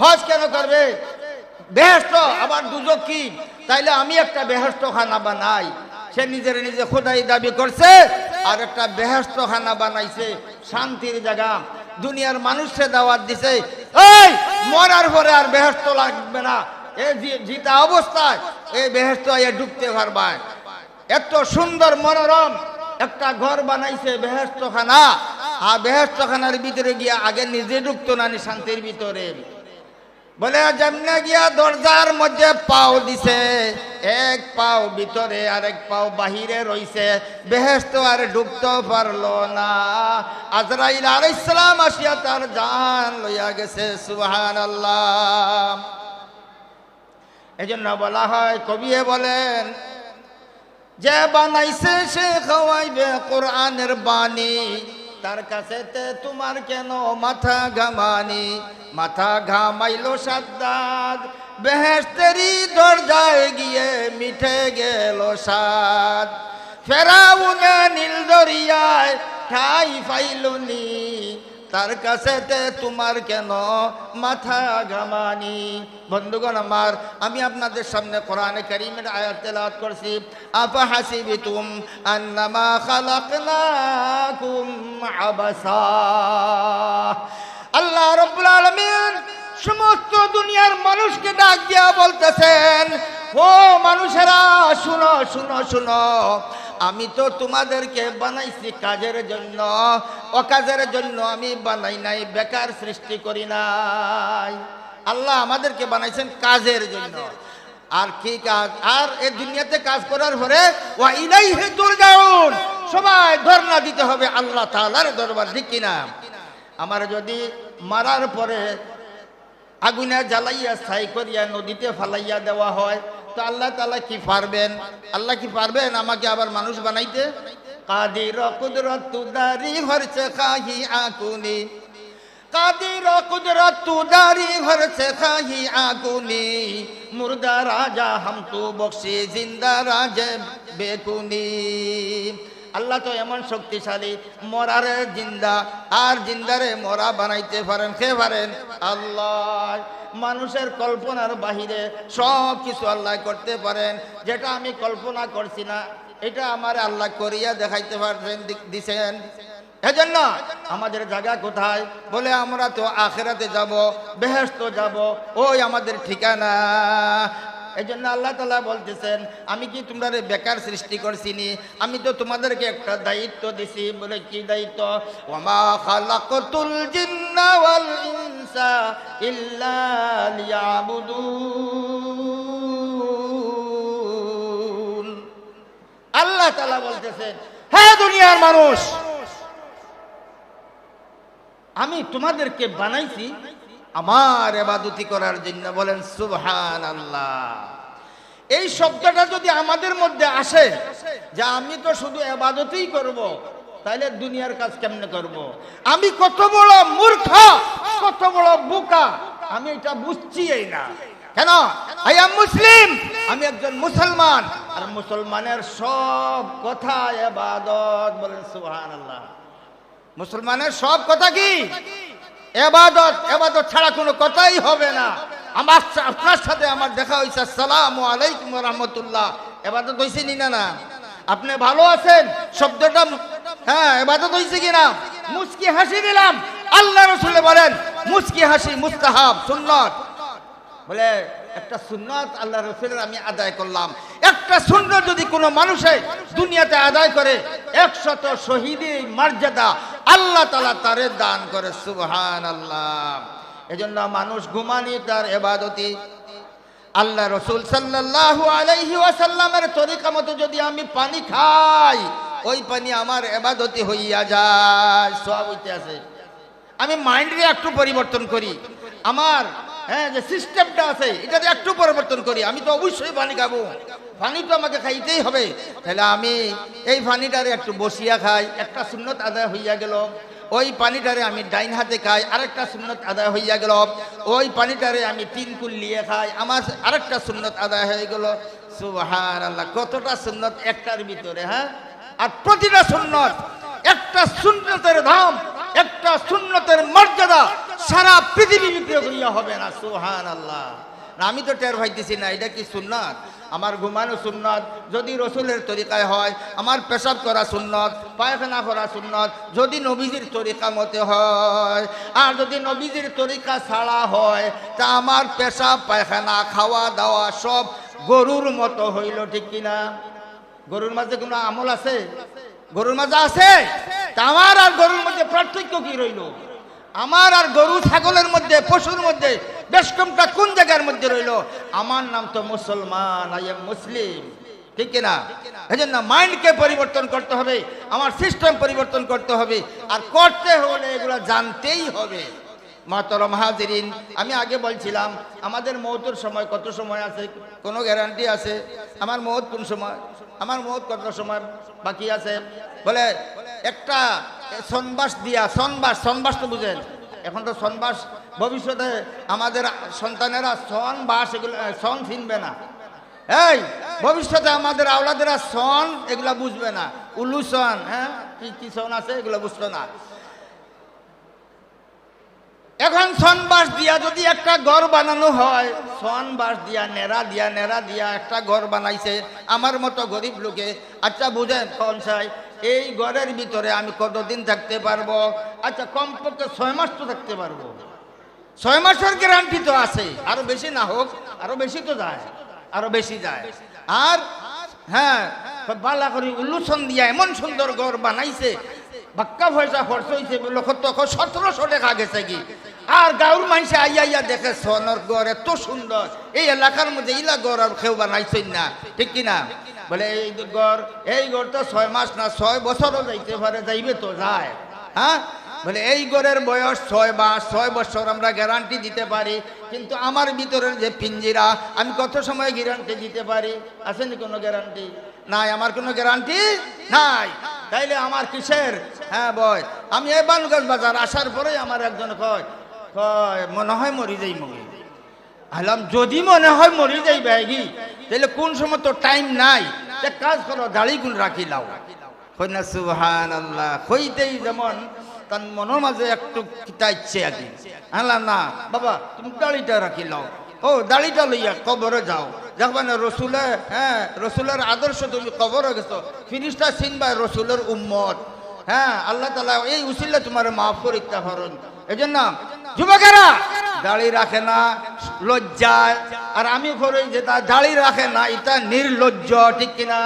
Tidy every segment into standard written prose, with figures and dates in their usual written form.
হজ কেন করবে? বেহেশত আবার দুজক কি? তাইলে আমি একটা বেহেশত খানা বানাই। সে নিজের নিজে খোদাই দাবি করছে আর একটা বেহেশত খানা বানাইছে, শান্তির জায়গা। দুনিয়ার মানুষকে দাওয়াত দিছে, এই মরার পরে আর বেহেশত লাগবে না, এই জিতা অবস্থায় এই বেহেশত ঢুকতে পারবা। এত সুন্দর মনোরম একটা ঘর বানাইছে বেহেশত খানা, আর বেহেশত খানার ভিতরে গিয়া আগে নিজে ঢুকতো না শান্তির ভিতরে। বলে যেমনে গিয়া দরজার মধ্যে পাও দিছে, এক পাও ভিতরে আর এক পাও বাহিরে রইছে, বেহেশত আর ঢুকতে পারলো না। আজরাইল আলাইহিস সালাম আসিয়া তার জান লইয়া গেছে। সুবহানাল্লাহ। এজন্য বলা হয়, কবিয়ে বলেন, যে বানাইছে সে খাওয়াইবে কোরআনের বাণী, তার কাছেতে তোমার কেন মাথা ঘামানি। মাথা ঘামাইলো সাদ্দাদ, বেহেশতেরই দরজায় গিয়ে মিঠে গেল স্বাদ। ফেরাউনে নীল দরিয়ায় ঠাই পাইলনি, তার কাছেতে তোমার কেন মাথা ঘামানি। বন্ধুগণ আমার, আমি আপনাদের সামনে কোরআনে কারীমের আয়াত তেলাওয়াত করছি। আফা হাসিবিতুম আন্নামা খালাকনাকুম আবাসা। আল্লাহ রাব্বুল আলামিন সমস্ত দুনিয়ার মানুষকে ডাক দিয়া বলতেছেন, ও মানুষেরা শুনো শুনো শুনো, আমি তো তোমাদেরকে বানাইছি কাজের জন্য, অকাজের জন্য আমি বানাই নাই, বেকার সৃষ্টি করি নাই। আল্লাহ আমাদেরকে বানাইছেন কাজের জন্য। আর কি কাজ? আর এই দুনিয়াতে কাজ করার পরে ওয়া ইলাইহি তুরজাউন, সবাই ধর্ণা দিতে হবে আল্লাহ তাআলার দরবার, ঠিক কিনা? আমার যদি মারার পরে আগুনে জ্বালাইয়া ছাই করিয়া নদীতে ফালাইয়া দেওয়া হয়, তো আল্লাহ তাআলা কি পারবেন? আল্লাহ কি পারবেন আমাকে আবার মানুষ বানাইতে? কাদির কুদরত দারি হরছে খাহি আকুনি, কাদির কুদরত দারি হরছে খাহি আকুনি, মুর্দা রাজা হাম তো বখশি জিন্দা রাজে বেকুনি। আল্লাহ তো এমন শক্তিশালী, মরারে জিন্দা আর জিন্দারে মরা বানাইতে পারেন। কে পারেন? আল্লাহ। মানুষের কল্পনার বাহিরে সব কিছু আল্লাহ করতে পারেন। যেটা আমি কল্পনা করছি না, এটা আমার আল্লাহ করিয়া দেখাইতে পারছেন, দিছেন। এজন্য আমাদের জায়গা কোথায়? বলে আমরা তো আখিরাতে যাব, বেহেশত যাব, ওই আমাদের ঠিকানা। এই জন্য আল্লাহ তাআলা বলতেছেন, আমি কি তোমরা বেকার সৃষ্টি করছিনি? আমি তো তোমাদেরকে একটা দায়িত্ব দিছি। বলে কি দায়িত্ব? ওয়ামা খালাকতুল জিন্না ওয়াল ইনসা ইল্লা লিয়াবুদুন। আল্লাহ তাআলা বলতেছেন, হে দুনিয়ার মানুষ, আমি তোমাদেরকে বানাইছি আমার ইবাদতি করার জন্য। বলেন সুবহানাল্লাহ। এই শব্দটা যদি আমাদের মধ্যে আসে যে আমি তো শুধু ইবাদতই করব, তাহলে দুনিয়ার কাজ কেমনে করব? আমি কত বড় মূর্খ, কত বড় বোকা, আমি এটা বুঝছিই না। কেন? আই এম মুসলিম, আমি একজন মুসলমান, আর মুসলমানের সব কথা ইবাদত। বলেন সুবহানাল্লাহ। মুসলমানের সব কথা কি? ইবাদত। ইবাদত ছাড়া কোনো কথাই হবে না। আমার আপনার সাথে আমার দেখা হইছে, আসসালামু আলাইকুম ওয়া রাহমাতুল্লাহ, ইবাদত হইছে নি না? আপনি ভালো আছেন শব্দটা, হ্যাঁ, ইবাদত হইছে কিনা? মুস্কি হাসি দিলাম, আল্লাহ রাসূল বলেন মুস্কি হাসি মুস্তাহাব, সুন্নাত। বলে একটা সুন্নাত আল্লাহ রাসূলের আমি আদায় করলাম। একটা সুন্নাত যদি কোনো মানুষে দুনিয়াতে আদায় করে, 100 শহীদের মর্যাদা আল্লাহ তাআলা তারে দান করে। সুবহানাল্লাহ। এজন্য মানুষ ঘুমানি তার ইবাদতি। আল্লাহ রাসূল সাল্লাল্লাহু আলাইহি ওয়াসাল্লামের তরিকা মতো যদি আমি পানি খাই, ওই পানি আমার ইবাদতি হইয়া যায়, সওয়াব হইতে আছে। আমি মাইন্ডে একটু পরিবর্তন করি, আমার যে সিস্টেমটা আছে এটাতে একটু পরিবর্তন করি, আমি তো অবশ্যই পানি খাবো, পানি তো আমাকে খাইতেই হবে। তাহলে আমি এই পানিটারে একটু বসিয়া খাই, একটা সুন্নত আদায় হইয়া গেল। ওই পানিটারে আমি ডাইন হাতে খাই, আরেকটা সুন্নত আদায় হইয়া গেল। ওই পানিটারে আমি 3 কুল্লিয়ে খাই, আমার আরেকটা সুন্নত আদায় হয়ে গেল। সুবহানাল্লাহ। কতটা সুন্নত একটার ভিতরে, হ্যাঁ? আর প্রতিটা সুন্নত, একটা সুন্নতের দাম, একটা সুন্নতের মর্যাদা সারা পৃথিবী বিক্রি করিয়া হবে না। সুবহানাল্লাহ। আমি তো টের পাইতেছি না এটা কি সুন্নাত? আমার ঘুমানো সুন্নত যদি রসুলের তরিকায় হয়, আমার পেশাব করা সুন্নত, পায়খানা করা সুন্নত যদি নবীজির তরিকা মতে হয়। আর যদি নবীজির তরিকা ছাড়া হয় তা আমার পেশাব পায়খানা খাওয়া দাওয়া সব গরুর মতো হইল, ঠিক কিনা? গরুর মাঝে কোনো আমল আছে? গরুর মাঝে আছে? তা আমার আর গরুর মধ্যে পার্থক্য কি রইল? আমার আর গরু ছাগলের মধ্যে, পশুর মধ্যে বেশ কমটা কোন জায়গার মধ্যে রইল? আমার নাম তো মুসলমান, আই এম মুসলিম, ঠিক কিনা? এই জন্য মাইন্ডকে পরিবর্তন করতে হবে, আমার সিস্টেম পরিবর্তন করতে হবে, আর করতে হলে এগুলো জানতেই হবে। মাহতারাম হাজিরিন, আমি আগে বলছিলাম আমাদের মৌতের সময় কত সময় আছে? কোনো গ্যারান্টি আছে? আমার মৌত কোন সময়? আমার মৌত কত সময় বাকি আছে? বলে একটা সনবাস দিয়া, সনবাস তো বুঝেন, এখন তো সনবাস, ভবিষ্যতে আমাদের সন্তানেরা সনবাস এগুলো সন চিনবে না। এই ভবিষ্যতে আমাদের আওলাদেরা সন এগুলা বুঝবে না, উলুসন, হ্যাঁ কি কি সন আছে এগুলো বুঝবে না। এখন সনবাস দিয়া যদি একটা ঘর বানানো হয়, সনবাস দিয়া নেড়া দিয়া একটা ঘর বানাইছে আমার মতো গরিব লোকে। আচ্ছা বুঝেন কোন চাই এই ঘরের ভিতরে আমি কতদিন থাকতে পারবো? আচ্ছা কমপক্ষে 6 মাস তো থাকতে পারবো। 6 মাসের গ্যারান্টি তো আছে, আরো বেশি না হোক, আরো বেশি তো যায়, আরো বেশি যায়। আর হ্যাঁ বালা করে উল্লুসন দিয়া এমন সুন্দর ঘর বানাইছে, বাক্কা পয়সা খরচ হয়েছে 1700 টাকা গেছে কি। আর গাঁর মানুষে আইয়া দেখে সোনার ঘর এত সুন্দর, এই এলাকার মধ্যে ইলা ঘর আর কেউ বানাইছেন না, ঠিক কিনা? বলে এই ঘর তো 6 মাস না 6 বছরও যাইতে পারে, যাইবে তো যায়। হ্যাঁ বলে এই ঘরের বয়স 6 মাস 6 বছর আমরা গ্যারান্টি দিতে পারি, কিন্তু আমার ভিতরের যে পিঞ্জিরা আমি কত সময় গ্যারান্টি দিতে পারি? আসেনি কোনো গ্যারান্টি নাই, আমার কোনো গ্যারান্টি নাই। তাইলে আমার কিসের? হ্যাঁ বয় আমি এই বানুগাছ বাজার আসার পরে আমার একজন কয় মনে হয় মরি যাই মরি। আলাম যদি মনে হয় মরি যাই ব্যাগি, তাহলে কোন সময় তো টাইম নাই, কাজ করো দাড়ি গুণ রাখি লাও। কই না সুবহানাল্লাহ, কইতেই যেমন তার মনের মাঝে একটু কিতা ইচ্ছে আর কি। আনলাম না বাবা তুমি দাড়িটা রাখি লাও। ও দাড়িটা লইয়া কবরে যাও, দেখবা না রসুলে, হ্যাঁ রসুলের আদর্শ তুমি কবরে গেছো, ফিরিস্তা চিনবা রসুলের উম্মত। হ্যাঁ আল্লাহ তাআলা এই উসিলা তোমার মাফ করিতে পারেন। এই জন্য যুবকেরা দাড়ি রাখে না লজ্জায়, আর আমি করি যে তা দাড়ি রাখে না এটা নির্লজ্জ, ঠিক কিনা?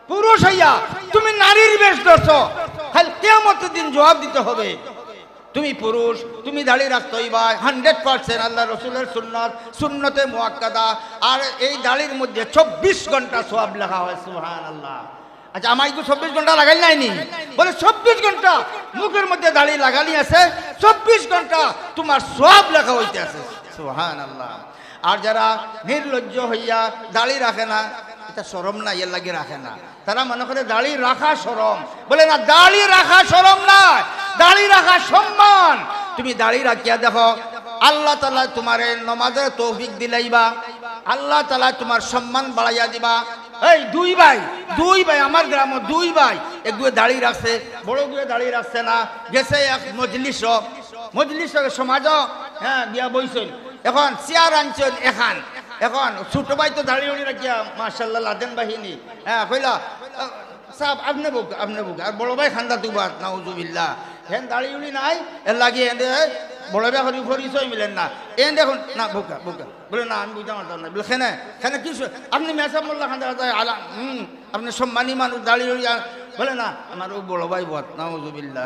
পুরুষ হইয়া তুমি নারীর বেশ ধরছো, কিয়ামতের দিন জবাব দিতে হবে। তুমি পুরুষ, তুমি দাড়ি রাখতে হইবা 100%, আল্লাহ রসুলের সুন্নতে মুআক্কাদা। আর এই দাড়ির মধ্যে 24 ঘন্টা সওয়াব লেখা হয়। সুবহানাল্লাহ। আচ্ছা আমায় তো 24 ঘন্টা লাগাই নাইনি? বলে 24 ঘন্টা মুখের মধ্যে দাড়ি লাগালি আছে, 24 ঘন্টা তোমার সওয়াব লেখা হইতে আছে। সুবহানাল্লাহ। আর যারা নির্লজ্জ হইয়া দাড়ি রাখে না, এটা শরম না, এর লাগে রাখে না, তারা মনে করে দাড়ি রাখা শরম। বলে না, দাড়ি রাখা শরম না, দাড়ি রাখা সম্মান। তুমি দাড়ি রাখিয়া দেখো, আল্লাহ তাআলা তোমারে নামাজের তৌফিক দিলাইবা, আল্লাহ তাআলা তোমার সম্মান বাড়াইয়া দিবা। এই দুই ভাই আমার গ্রামে 2 ভাই, এক দুয়ে দাড়ি রাখছে, বড় দুয়ে দাড়ি রাখছে না, গেছে এক মজলিস সমাজ, হ্যাঁ গিয়া বইছেন, এখন চেয়ার আনছেন এখন ছোট ভাই তো দাড়ি উড়ি রাখিয়া মাশাআল্লাহ লাদেন বাহিনী, হ্যাঁ কইলা সাহেব আপনি বুক, আর বড় ভাই খান্দা তুবাত নাউজুবিল্লাহ, হেন দাড়ি উড়ি নাই, এর লাগিয়ে এনে বড় ভাই হরি পরিচয় মিলেন না, এন দেখুন না বুকা বলে না আমি বুঝতে পারতাম না, বলে খেনে কিছু আপনি মেসাব মোল্লা খান্দা আলা আপনি সম্মানী মানুষ দাড়ি উড়ি, বলে না আমার ও বড় ভাই বত নাউজুবিল্লাহ,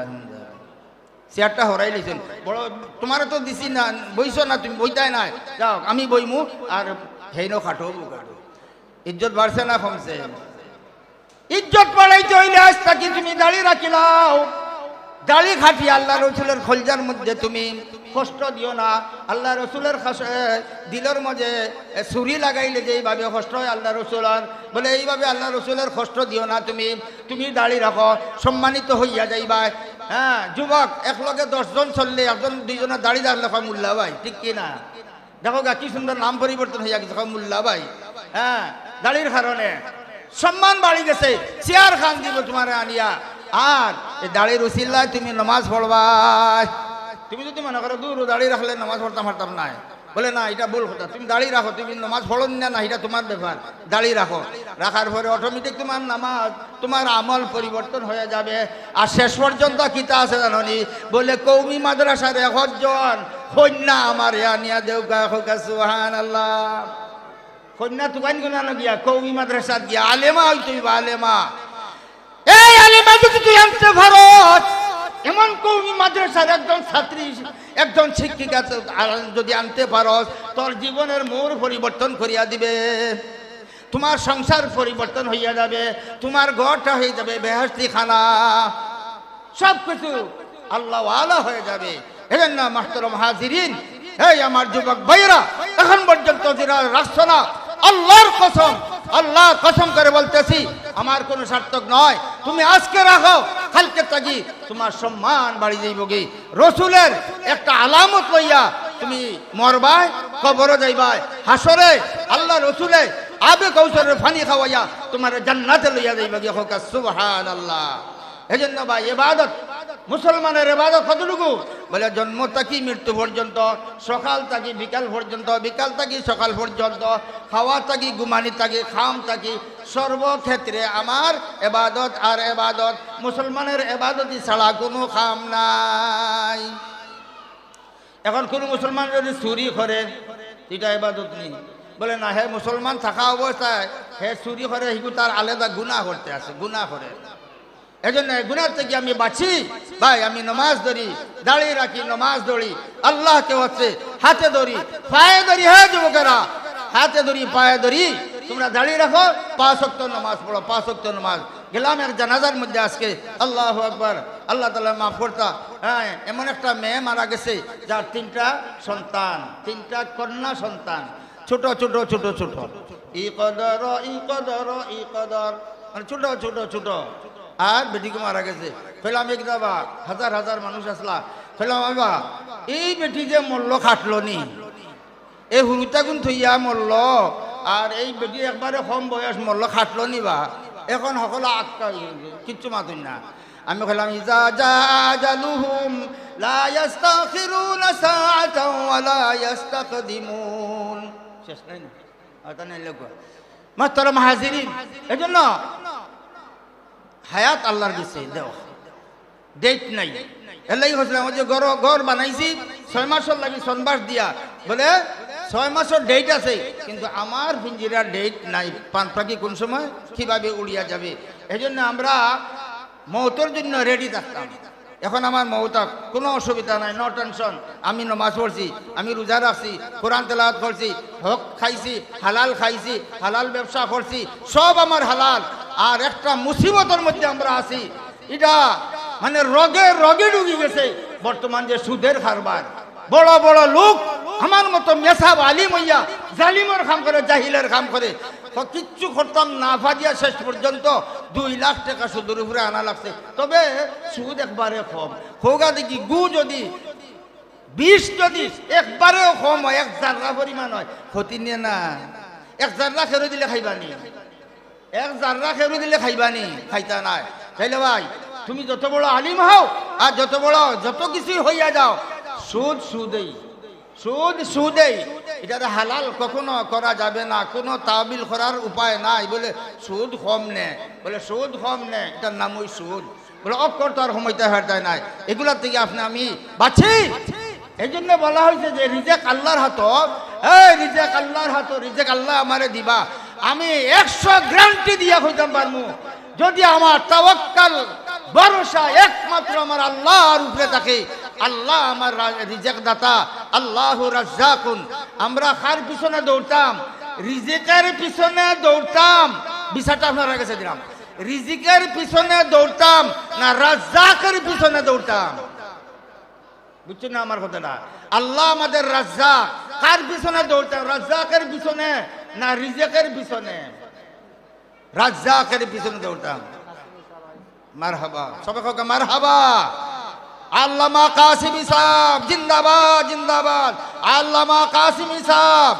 চেয়ারটা হরাই লিছেন, বড় তোমার তো দিছি না, বইছো না তুমি, বইতাই নাই, যাও আমি বইমু, আর হেইনো খাটো ইজ্জত বাড়ছে না কমছে? ইজ্জত বাড়াইতে হইলে আজ থাকি তুমি দাড়ি রাখিলাও, দাড়ি খাটি আল্লাহ রসুলের খলজার মধ্যে তুমি কষ্ট দিও না। আল্লাহ রসুলের দিলের মধ্যে ছুরি লাগাইলে যে এইভাবে কষ্ট হয় আল্লাহ রসুলের, বলে এইভাবে আল্লাহ রসুলের কষ্ট দিও না। তুমি দাড়ি রাখো, সম্মানিত হইয়া যাইবা। হ্যাঁ যুবক একলগে 10 জন চললে 1 2 জনের দাড়ি রাখলে কয় মোল্লা ভাই, ঠিক কিনা? দেখো গা কি সুন্দর নাম পরিবর্তন হইয়া গেছে, কয় মোল্লা ভাই। হ্যাঁ দাড়ির কারণে সম্মান বাড়ি গেছে, চেয়ার খান দিব তোমার আনিয়া। আর এই দাড়ির উসিল্লায় তুমি নামাজ পড়বা, তুমি যদি মনে করো দূর দাড়ি রাখলে নামাজ পড়তাম হারতাম নাই, বলে না এটা ভুল কথা, তুমি দাড়ি রাখো, তুমি নামাজ পড়ো না এটা তোমার ব্যাপার, দাড়ি রাখো, রাখার পরে অটোমেটিক তোমার নামাজ তোমার আমল পরিবর্তন হয়ে যাবে। আর শেষ পর্যন্ত কিতা আছে জানি, বলে কৌমি মাদ্রাসার 1 জন কন্যা আমার নিয়া দেউকা হোকা সুবহানাল্লাহ, কন্যা তুকান গুনা গিয়া কৌমি মাদ্রাসাত গিয়া আলেমা হইতে হইবা, আলেমা। এই আলেমা যদি তুই আনতে ভারত, এমন কৌমি মাদ্রাসার একজন ছাত্রী একজন শিক্ষিকা যদি আনতে পারস, তোর জীবনের মোড় পরিবর্তন করিয়া দিবে, তোমার সংসার পরিবর্তন হইয়া যাবে, তোমার ঘরটা হয়ে যাবে বেহেশতি খানা, সব কিছু আল্লাহ ওয়ালা হয়ে যাবে। এজন্য মাহতারাম হাজিরিন, এই আমার যুবক ভাইরা, এখন পর্যন্ত যারা রাখছো না, আল্লাহর কসম, আল্লাহর কসম করে বলতেছি, আমার কোনো সার্থক নয়, তুমি আজকে রাখো, কালকে তাকি তোমার সম্মান বাড়ি যাইবগে। রসুলের একটা আলামত লইয়া তুমি মরবাই, কবরে যাইবাই, হাসরে আল্লাহ রসুলে আবে কৌশলের পানি খাওয়াইয়া তোমার জান্নাতে লইয়া যাইবগে। হোক সুবহানাল্লাহ। এজন্য ভাই, ইবাদত, মুসলমানের ইবাদত কতটুকু? বলে জন্ম থাকি মৃত্যু পর্যন্ত, সকাল থাকি বিকাল পর্যন্ত, বিকাল থাকি সকাল পর্যন্ত, খাওয়া থাকি ঘুমানি থাকি খাম থাকি, সর্বক্ষেত্রে আমার ইবাদত আর ইবাদত। মুসলমানের ইবাদতই ছাড়া কোনো কাম নাই। এখন কোনো মুসলমান যদি চুরি করে, এটা ইবাদত নেই। বলে না, হে মুসলমান থাকা অবস্থায় হে চুরি করে, হিগু তার আলাদা গুনাহ করতে আছে, গুনাহ করে। এজন্য গুনাহ থেকে আমি বাঁচি ভাই, আমি নামাজ ধরি, দাঁড়িয়ে রাখি, নামাজ ধরি, আল্লাহকে হচ্ছে হাতে ধরি, পায়ে ধরি। হ্যাঁ যুবকেরা, হাতে ধরি, পায়ে ধরি, তোমরা দাঁড়িয়ে রাখো, 5 ওয়াক্ত নামাজ পড়ো, 5 ওয়াক্ত নামাজ। গেলাম এক জানাজার মধ্যে আজকে, আল্লাহু আকবার, আল্লাহ তাআলা মাফ করতা। হ্যাঁ, এমন একটা মেয়ে মারা গেছে যার 3টা সন্তান, 3টা কন্যা সন্তান, ছোট ছোট ছোট ছোট, ই কদর মানে ছোট ছোট ছোট। আর বেটিকে মারা গেছে। ফেলাম এক দাবা, হাজার হাজার মানুষ আসলা, ফেলাম বাবা এই বেটি যে মরল খাটলো নি, এই হুরুতা গুণ থইয়া মরল, আর এই বেটি একবারে কম বয়স মরল খাটলো নি বা, এখন সকলে আটকা কিচ্ছু মাতুন না। আমি খেলাম ইজা জালুহুম লা ইস্তাখিরুনা সাআতাও ওয়া লা ইস্তাকদিমুন। শেষ নাই না আতা নাই লোক মাহতারাম হাজিরিন। এজন্য হায়াত আল্লাহর কাছে দেও, ডেট নাই। এলাই হচ্ছে আমার যে ঘর বানাইছি 6 মাসের লাগি সনবাস দিয়া, বলে 6 মাসের ডেট আছে, কিন্তু আমার পিঞ্জিরার ডেট নাই, পান পাখি কোন সময় কিভাবে উড়িয়া যাবে। এই জন্য আমরা মৌতের জন্য রেডি থাকতাম। এখন আমার মৌতা কোনো অসুবিধা নাই, নো টেনশন। আমি নামাজ পড়ছি, আমি রোজা রাখছি, কোরআন তেলাওয়াত করছি, হক খাইছি, হালাল খাইছি, হালাল ব্যবসা করছি, সব আমার হালাল। আর একটা মুসিবতের মধ্যে আমরা আছি, এটা মানে রগে ঢুকে গেছে বর্তমান যে সুদের কারবার। বড় বড় লোক আমার মতো মেসাব আলিম হইয়া জালিমের কাম করে, জাহিলের কাম করে, কিচ্ছু করতাম না ফাদিয়া শেষ পর্যন্ত 2 লাখ টাকা সুদের উপরে আনা লাগছে। তবে সুদ একবারে কম হোগা দেখি, গু যদি 20 যদি একবারেও কম হয়, 1 জাররা পরিমাণ হয়, ক্ষতি নিয়ে না। 1 জাররা খেরো দিলে খাইবানি, 1 জাররা খেরো দিলে খাইবানি, খাইতা নাই। তাইলে ভাই, তুমি যত বড় আলিম হও আর যত কিছুই হইয়া যাও, সুদেই এটা হালাল কখনো করা যাবে না, কোনো তাবিল করার উপায় নাই। বলে সুদ কম নে, বলে সুদ কম নে, এটার নামই সুদ। বলে অক্ষর তো আর সময়টা হারতায় নাই, এগুলার থেকে আমি বাঁচি। এই জন্য বলা হয়েছে যে রিজেক আল্লাহর হাত, এই রিজেক আল্লাহর হাত, রিজেক আল্লাহ আমারে দিবা। আমি 100 গ্যারান্টি দিয়া হইতাম পারমু, যদি আমার তাওয়াক্কাল ভরসা একমাত্র আমার আল্লাহর উপরে থাকে। আল্লাহ আমার রিজেক দাতা, আল্লাহু রাজ্জাকুন। আমরা কার পিছনে দৌড়তাম? রিজিকের পিছনে দৌড়তাম। বিষয়টা আপনার কাছে দিলাম, রিজিকের পিছনে দৌড়তাম না রাজ্জাকের পিছনে দৌড়তাম? বুঝছেন না আমার কথাটা? আল্লাহ আমাদের রাজ্জাক, কার পিছনে দৌড়তাম? রাজ্জাকের পিছনে না রিজিকের পিছনে? রাজ্জাকের পিছনে দৌড়তাম। মারহাবা, সবাই হোক মারহাবা। আল্লামা কাসিমি সাহেব জিন্দাবাদ, জিন্দাবাদ। আল্লামা কাসিমি সাহেব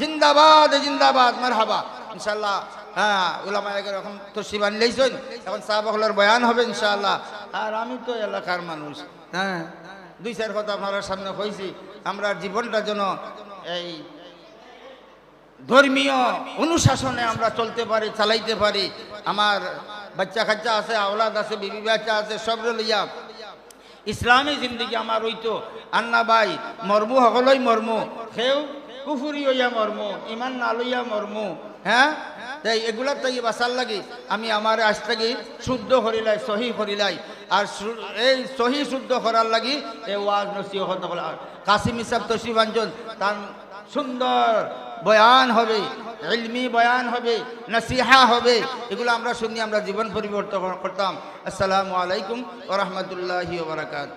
জিন্দাবাদ, জিন্দাবাদ। মারহাবা। ইনশাআল্লাহ হ্যাঁ, উলামায়ে এখন তো শিবান লইছেন, এখন সাহাবাগুলোর বয়ান হবে ইনশাআল্লাহ। আর আমি তো এলাকার মানুষ, হ্যাঁ দুই চার কথা আপনার সামনে হয়েছি। আমরা জীবনটা যেন এই ধর্মীয় অনুশাসনে আমরা চলতে পারি, চালাইতে পারি। আমার বাচ্চা কাচ্চা আছে, আওলাদ আছে, বিবি বাচ্চা আছে, সব লইয়া ইসলামী জিন্দগি আমার হইতো আন্না ভাই মর্মু সকলই মর্মু, সেও কুফুরি হইয়া মর্মু, ইমান না লইয়া মর্মু। হ্যাঁ, তাই এগুলার তাই বাঁচার লাগি আমি আমার আজ থেকে শুদ্ধ করিলাই, সহি করিলাই। আর এই সহি শুদ্ধ করার লাগি এই ওয়াজ নসিহত কাসিম ইসাব তশরিফ আনছেন, তার সুন্দর বয়ান হবে, ইলমি বয়ান হবে, নসিহা হবে। এগুলো আমরা শুনি, আমরা জীবন পরিবর্তন করতাম। আসসালামু আলাইকুম ওয়া রাহমাতুল্লাহি ওয়া বারাকাতুহু।